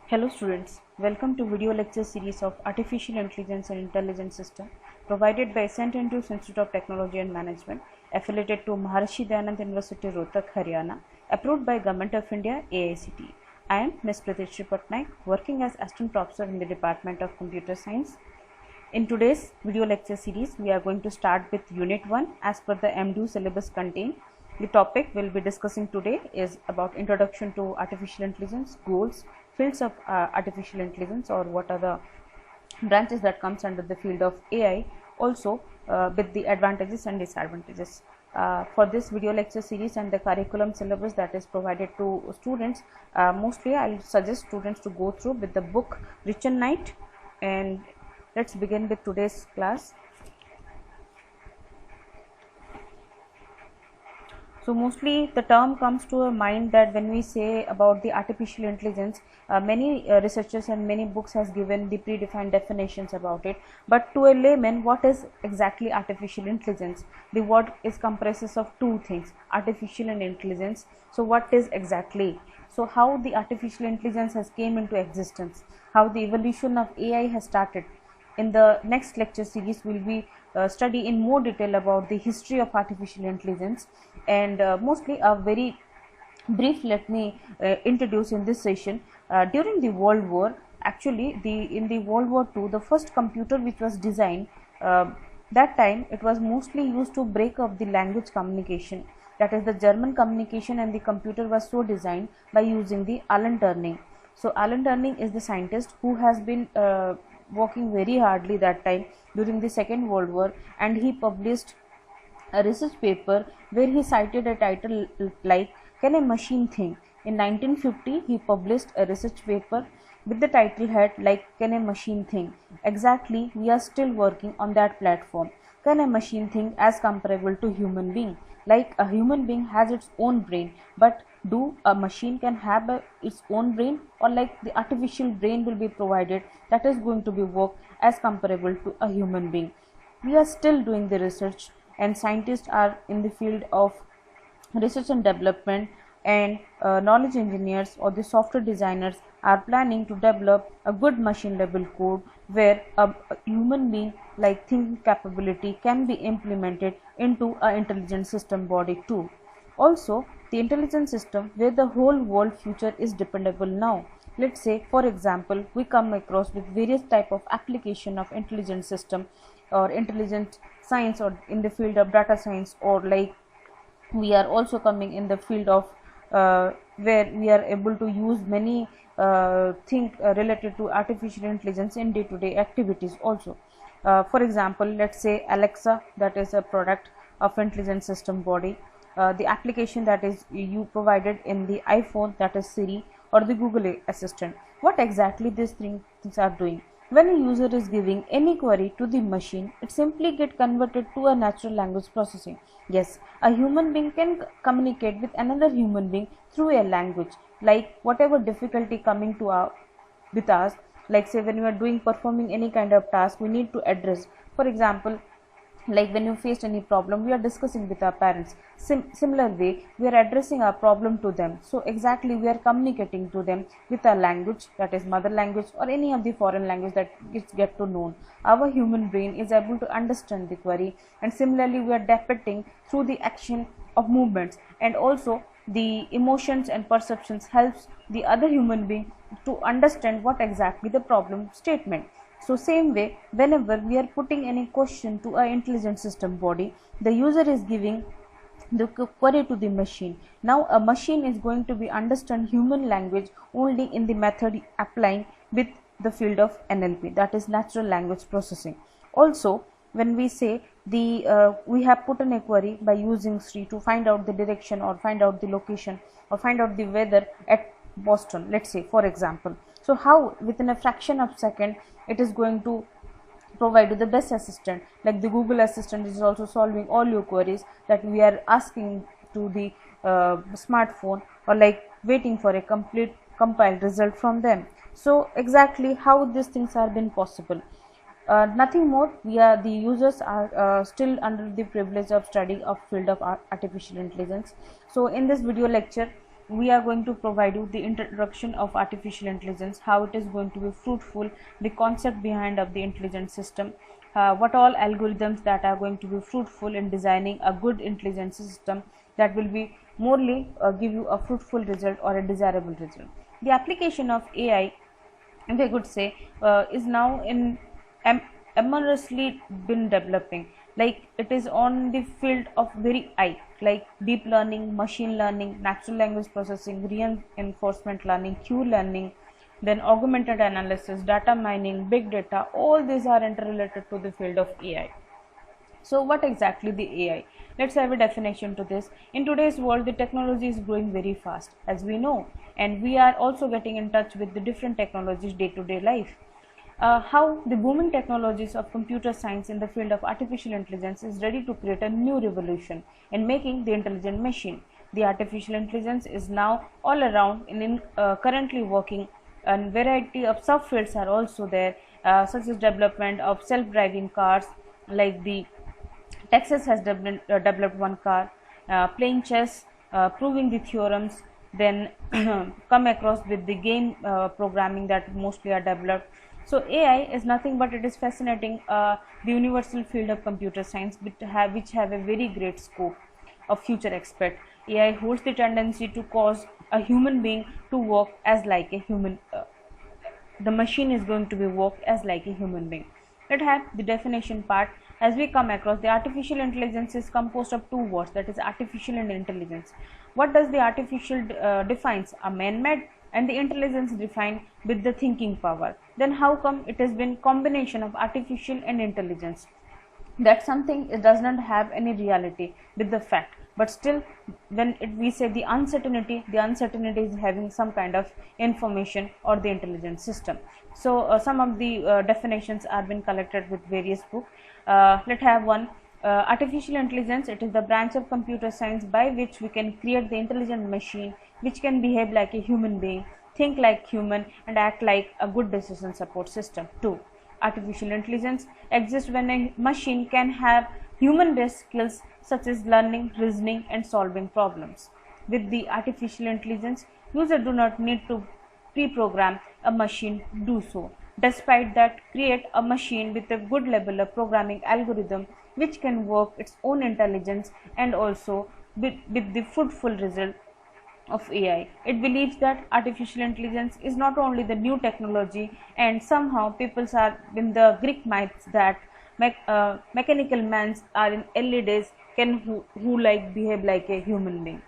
Hello students, welcome to video lecture series of Artificial Intelligence and Intelligent System provided by St. Andrews Institute of Technology and Management, affiliated to Maharishi Dayanand University, Rohtak, Haryana, approved by Government of India, AICTE. I am Ms. Pratishri Patnaik, working as Assistant Professor in the Department of Computer Science. In today's video lecture series, we are going to start with Unit 1 as per the MDU syllabus contained. The topic we will be discussing today is about Introduction to Artificial Intelligence, goals, fields of artificial intelligence, or what are the branches that comes under the field of AI, also with the advantages and disadvantages. For this video lecture series and the curriculum syllabus that is provided to students, mostly I will suggest students to go through with the book Rich and Knight. And let's begin with today's class. So mostly the term comes to a mind that when we say about the artificial intelligence, many researchers and many books has given the predefined definitions about it. But to a layman, what is exactly artificial intelligence? The word is comprises of two things, artificial and intelligence. So what is exactly? So how the artificial intelligence has came into existence, how the evolution of AI has started. In the next lecture series, we will be study in more detail about the history of artificial intelligence, and mostly a very brief let me introduce in this session. During the World War, actually in the World War II, the first computer which was designed, that time it was mostly used to break up the language communication, that is the German communication, and the computer was so designed by using the Alan Turing. So Alan Turing is the scientist who has been working very hardly that time during the Second World War, and he published a research paper where he cited a title like Can a Machine Think? In 1950 he published a research paper with the title head like Can a Machine Think? Exactly, we are still working on that platform. Can a machine think as comparable to human being? Like a human being has its own brain, but do a machine can have its own brain, or like the artificial brain will be provided that is going to be work as comparable to a human being? We are still doing the research, and scientists are in the field of research and development, and knowledge engineers or the software designers are planning to develop a good machine level code where a human being like thinking capability can be implemented into a intelligent system body too. Also, the intelligent system where the whole world future is dependable now. Let's say, for example, we come across with various type of application of intelligent system or intelligent science, or in the field of data science, or like we are also coming in the field of where we are able to use many things related to artificial intelligence in day-to-day activities also. For example, let's say Alexa, that is a product of intelligent system body. The application that is you provided in the iPhone, that is Siri, or the Google Assistant. What exactly these things are doing? When a user is giving any query to the machine, it simply get converted to a natural language processing. Yes, a human being can communicate with another human being through a language. Like whatever difficulty coming to with us, like say when we are doing performing any kind of task, we need to address. For example, like when you faced any problem, we are discussing with our parents. Similar way, we are addressing our problem to them. So exactly we are communicating to them with our language, that is mother language, or any of the foreign language that is get to know. Our human brain is able to understand the query, and similarly we are depicting through the action of movements, and also the emotions and perceptions helps the other human being to understand what exactly the problem statement. So same way, whenever we are putting any question to an intelligent system body, the user is giving the query to the machine. Now a machine is going to be understand human language only in the method applying with the field of NLP, that is natural language processing. Also, when we say the we have put in a query by using Siri to find out the direction, or find out the location, or find out the weather at Boston, let's say for example. So how within a fraction of second it is going to provide you the best assistant, like the Google Assistant is also solving all your queries that we are asking to the smartphone, or like waiting for a complete compiled result from them. So exactly how these things are been possible. Nothing more, we are the users are still under the privilege of study of field of artificial intelligence. So in this video lecture, we are going to provide you the introduction of artificial intelligence, how it is going to be fruitful, the concept behind of the intelligent system, what all algorithms that are going to be fruitful in designing a good intelligent system that will be morely give you a fruitful result or a desirable result. The application of AI, if I could say, is now in enormously been developing. Like it is on the field of very high, like deep learning, machine learning, natural language processing, reinforcement learning, Q learning, then augmented analysis, data mining, big data. All these are interrelated to the field of AI. So what exactly the AI? Let's have a definition to this. In today's world, the technology is growing very fast, as we know, and we are also getting in touch with the different technologies day-to-day life. How the booming technologies of computer science in the field of artificial intelligence is ready to create a new revolution in making the intelligent machine. The artificial intelligence is now all around and currently working, and variety of subfields are also there, such as development of self-driving cars, like the Texas has developed one car, playing chess, proving the theorems, then come across with the game programming that mostly are developed. So AI is nothing but it is fascinating, the universal field of computer science, which have a very great scope of future expect. AI holds the tendency to cause a human being to work as like a human. The machine is going to be work as like a human being. Let have the definition part. As we come across, the artificial intelligence is composed of two words, that is artificial and intelligence. What does the artificial defines? A man-made, and the intelligence defined with the thinking power. Then how come it has been combination of artificial and intelligence? That something it does not have any reality with the fact, but still when we say the uncertainty is having some kind of information or the intelligent system. So some of the definitions are been collected with various books. Let's have one. Artificial intelligence, it is the branch of computer science by which we can create the intelligent machine which can behave like a human being, think like human, and act like a good decision support system. 2. Artificial intelligence exists when a machine can have human-based skills such as learning, reasoning, and solving problems. With the artificial intelligence, users do not need to pre-program a machine to do so. Despite that, create a machine with a good level of programming algorithm which can work its own intelligence and also with the fruitful result of AI. It believes that artificial intelligence is not only the new technology, and somehow people are in the Greek myths that mechanical mans are in early days can who like behave like a human being.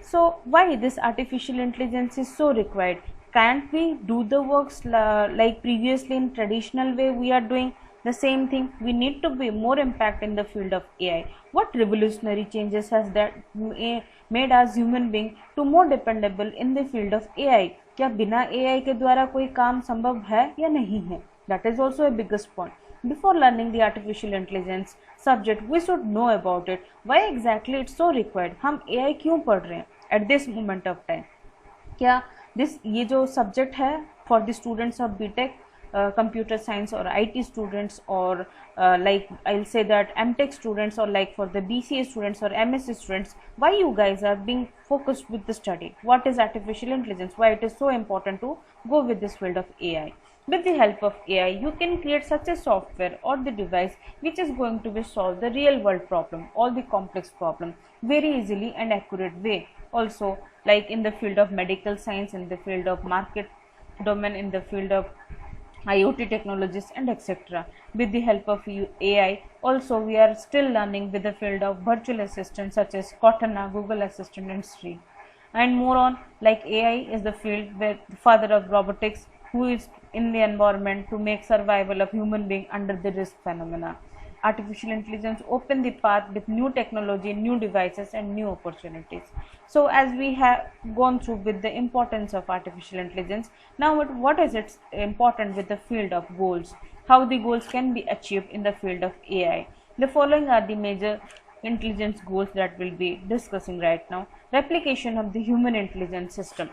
So why this artificial intelligence is so required? Can't we do the works like previously in traditional way we are doing the same thing? We need to be more impact in the field of AI. What revolutionary changes has that made us human being to more dependable in the field of AI? क्या बिना AI के द्वारा कोई काम संभव है या नहीं है? That is also a biggest point. Before learning the artificial intelligence subject, we should know about it. Why exactly it's so required? हम AI क्यों पढ़ रहे हैं at this moment of time? क्या ये जो सब्जेक्ट है for the students of BTech, computer science or IT students, or like I'll say that MTech students, or like for the BCA students or MSc students, why you guys are being focused with the study? What is artificial intelligence? Why it is so important to go with this field of AI? With the help of AI, you can create such a software or the device which is going to be solve the real world problem, all the complex problem very easily and accurate way. Also, like in the field of medical science, in the field of market domain, in the field of IoT technologies and etc. With the help of AI, also we are still learning with the field of virtual assistants such as Cortana, Google Assistant and Siri, and more on. Like AI is the field where the father of robotics, who is in the environment to make survival of human being under the risk phenomena. Artificial intelligence open the path with new technology, new devices and new opportunities. So as we have gone through with the importance of artificial intelligence, now what is its important with the field of goals, how the goals can be achieved in the field of AI. The following are the major intelligence goals that we'll be discussing right now. Replication of the human intelligence system.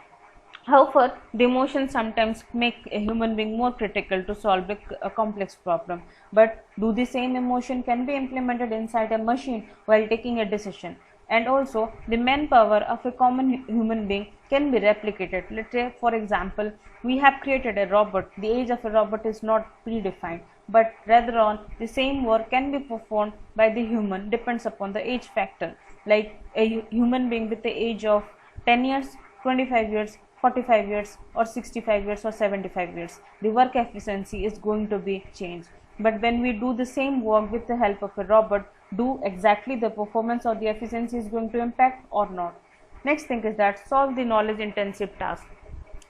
However, the emotions sometimes make a human being more critical to solve a complex problem. But do the same emotion can be implemented inside a machine while taking a decision? and also the manpower of a common human being can be replicated. Let's say, for example, we have created a robot. The age of a robot is not predefined, but rather on the same work can be performed by the human, depends upon the age factor. Like a human being with the age of 10 years, 25 years, 45 years, or 65 years, or 75 years, the work efficiency is going to be changed. But when we do the same work with the help of a robot, do exactly the performance or the efficiency is going to impact or not. Next thing is that solve the knowledge intensive task.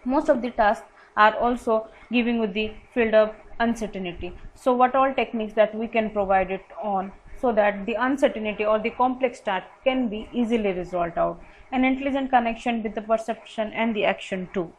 Most of the tasks are also giving with the field of uncertainty. So what all techniques that we can provide it on, so that the uncertainty or the complex task can be easily resolved out. An intelligent connection with the perception and the action too.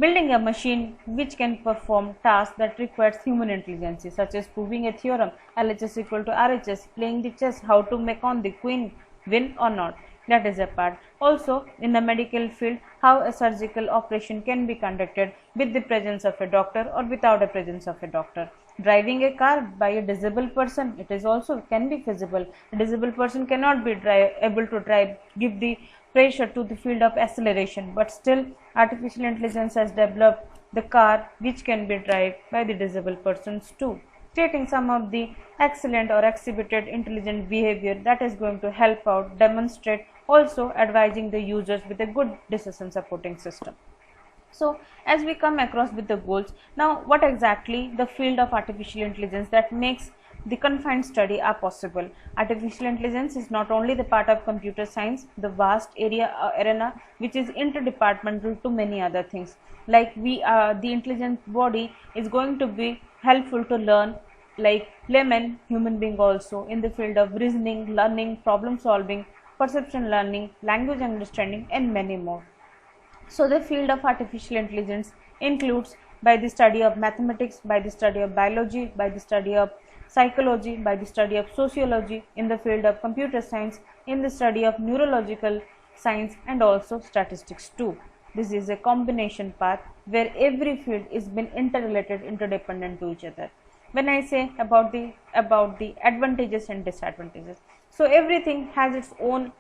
Building a machine which can perform tasks that requires human intelligence, such as proving a theorem, LHS equal to RHS, playing the chess, how to make on the queen win or not. That is a part. Also, in the medical field, how a surgical operation can be conducted with the presence of a doctor or without the presence of a doctor. Driving a car by a disabled person, it is also can be feasible. A disabled person cannot be able to drive, give the pressure to the field of acceleration, but still artificial intelligence has developed the car which can be driven by the disabled persons too, creating some of the excellent or exhibited intelligent behavior that is going to help out, demonstrate, also advising the users with a good decision supporting system. So as we come across with the goals, now what exactly the field of artificial intelligence that makes the confined study are possible. Artificial intelligence is not only the part of computer science, the vast arena which is interdepartmental to many other things. Like the intelligent body is going to be helpful to learn like layman human being also in the field of reasoning, learning, problem solving, perception learning, language understanding, and many more. So the field of artificial intelligence includes by the study of mathematics, by the study of biology, by the study of psychology, by the study of sociology, in the field of computer science, in the study of neurological science, and also statistics too. This is a combination path where every field is been interrelated, interdependent to each other. When I say about the advantages and disadvantages, so everything has its own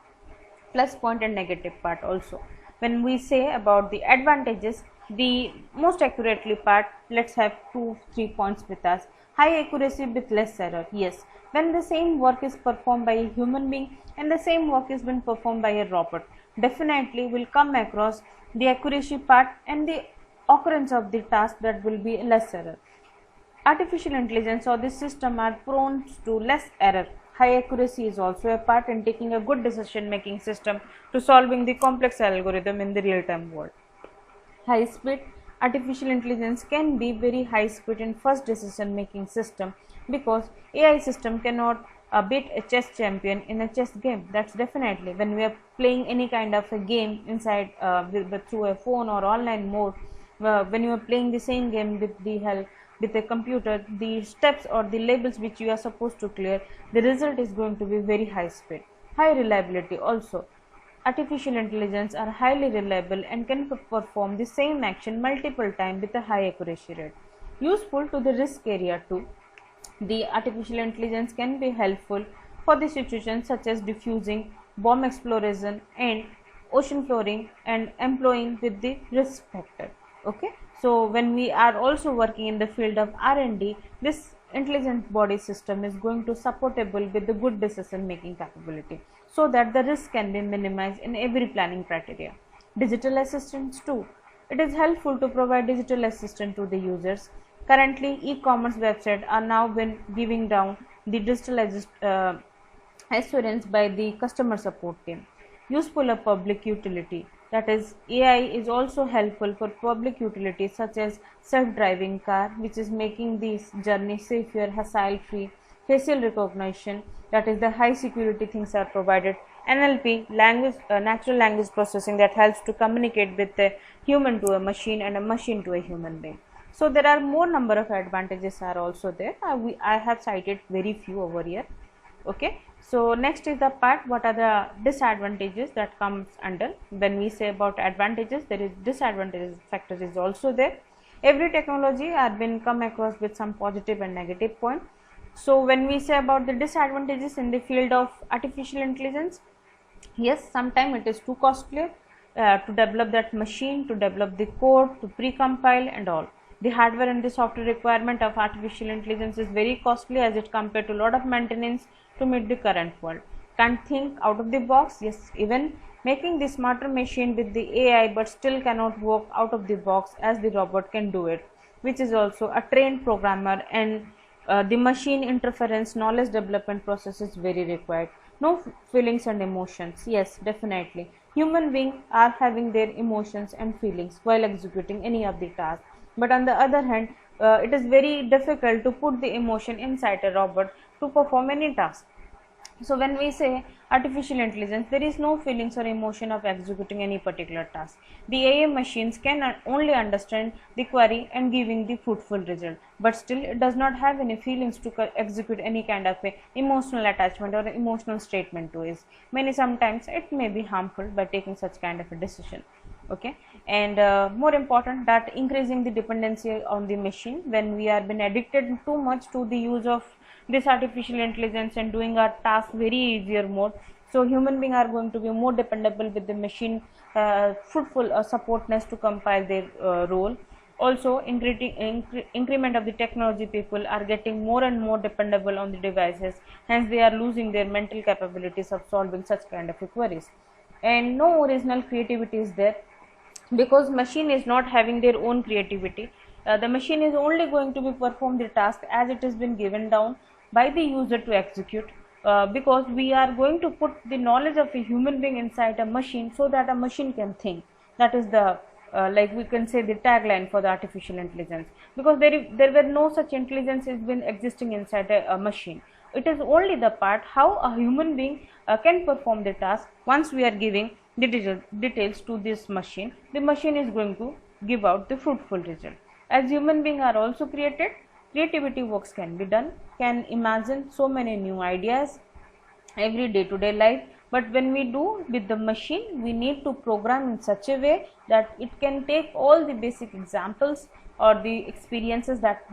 plus point and negative part also. When we say about the advantages, the most accurately part, let's have 2-3 points with us. High accuracy with less error. Yes, when the same work is performed by a human being and the same work is been performed by a robot, definitely will come across the accuracy part and the occurrence of the task that will be less error. Artificial intelligence or this system are prone to less error. High accuracy is also a part in taking a good decision making system to solving the complex algorithm in the real time world. High speed. Artificial intelligence can be very high speed in first decision making system, because AI system cannot beat a chess champion in a chess game. That's definitely when we are playing any kind of a game inside through a phone or online mode. When you are playing the same game with the help with a computer, the steps or the labels which you are supposed to clear, the result is going to be very high speed. High reliability also. Artificial intelligence are highly reliable and can perform the same action multiple times with a high accuracy rate. Useful to the risk area too. The artificial intelligence can be helpful for the situations such as diffusing, bomb exploration, and ocean flooring, and employing with the risk factor. Okay, so when we are also working in the field of R&D, this intelligent body system is going to supportable with the good decision making capability, so that the risk can be minimized in every planning criteria. Digital assistants too. It is helpful to provide digital assistant to the users. Currently, e-commerce websites are now been giving down the digital assurance by the customer support team. Useful of public utility. That is, AI is also helpful for public utilities such as self-driving car, which is making this journey safer, hassle-free. Facial recognition, that is the high security things are provided. NLP, natural language processing, that helps to communicate with a human to a machine and a machine to a human being. So there are more number of advantages are also there. I have cited very few over here. Okay, so next is the part, what are the disadvantages that comes under. When we say about advantages, there is disadvantages factor is also there. Every technology have been come across with some positive and negative point. So when we say about the disadvantages in the field of artificial intelligence, Yes, sometimes it is too costly to develop that machine, to develop the code, to pre-compile and all. The hardware and the software requirement of artificial intelligence is very costly as it compared to a lot of maintenance to meet the current world. Can't think out of the box? Yes, even making the smarter machine with the AI but still cannot work out of the box as the robot can do it, which is also a trained programmer, and the machine interference knowledge development process is very required. No feelings and emotions. Yes, definitely. Human beings are having their emotions and feelings while executing any of the tasks. But on the other hand, it is very difficult to put the emotion inside a robot to perform any task. So when we say artificial intelligence, there is no feelings or emotion of executing any particular task. The AI machines can only understand the query and giving the fruitful result, but still it does not have any feelings to execute any kind of a emotional attachment or emotional statement to it. Many sometimes it may be harmful by taking such kind of a decision. Okay, and more important, that increasing the dependency on the machine when we are been addicted too much to the use of this artificial intelligence and doing our task very easier mode. So human beings are going to be more dependable with the machine fruitful supportness to compile their role. Also increment of the technology, people are getting more and more dependable on the devices, hence they are losing their mental capabilities of solving such kind of queries, and no original creativity is there because machine is not having their own creativity. The machine is only going to be perform the task as it has been given down by the user to execute, because we are going to put the knowledge of a human being inside a machine so that a machine can think. That is the like we can say the tagline for the artificial intelligence, because there were no such intelligence has been existing inside a machine. It is only the part how a human being can perform the task. Once we are giving the details to this machine, the machine is going to give out the fruitful result. As human beings are also created, creativity works can be done, can imagine so many new ideas every day to day life, but when we do with the machine, we need to program in such a way that it can take all the basic examples or the experiences that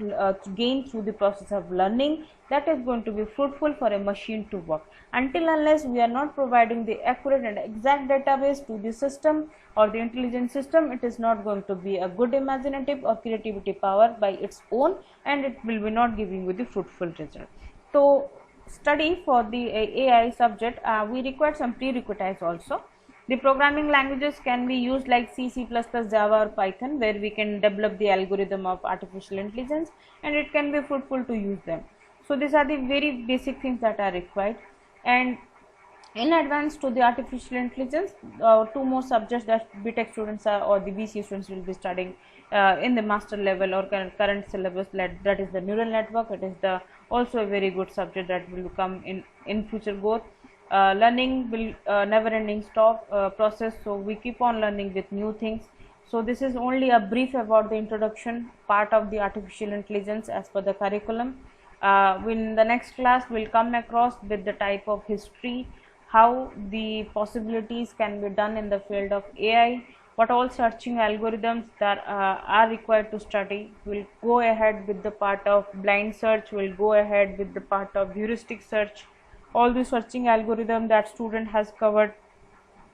gain through the process of learning, that is going to be fruitful for a machine to work. Until unless we are not providing the accurate and exact database to the system or the intelligent system, it is not going to be a good imaginative or creativity power by its own, and it will be not giving you the fruitful result. So study for the AI subject, we require some prerequisites also. The programming languages can be used like C, C++, Java or Python, where we can develop the algorithm of artificial intelligence, and it can be fruitful to use them. So these are the very basic things that are required. And in advance to the artificial intelligence, two more subjects that BTech students are, or the BC students will be studying in the master level or current syllabus, that is the neural network. It is the also a very good subject that will come in future growth. Learning will never ending stop process, so we keep on learning with new things. So this is only a brief about the introduction part of the artificial intelligence as per the curriculum. In the next class we'll come across with the type of history, how the possibilities can be done in the field of AI, what all searching algorithms that are required to study. We'll go ahead with the part of blind search, we'll go ahead with the part of heuristic search, all the searching algorithm that student has covered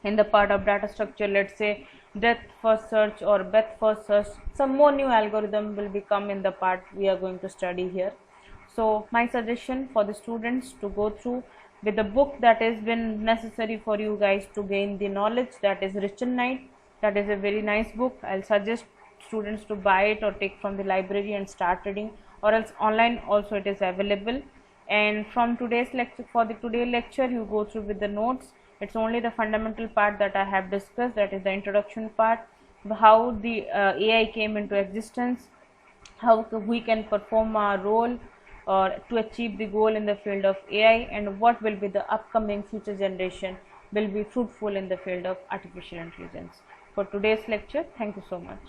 in the part of data structure, let's say depth first search or breadth first search. Some more new algorithm will become in the part we are going to study here. So my suggestion for the students to go through with the book that has been necessary for you guys to gain the knowledge, that is Rich and Knight. That is a very nice book. I'll suggest students to buy it or take from the library and start reading, or else online also it is available. And from today's lecture, for the today lecture, you go through with the notes. It's only the fundamental part that I have discussed, that is the introduction part, how the AI came into existence, how we can perform our role or to achieve the goal in the field of AI, and what will be the upcoming future generation will be fruitful in the field of artificial intelligence. For today's lecture, thank you so much.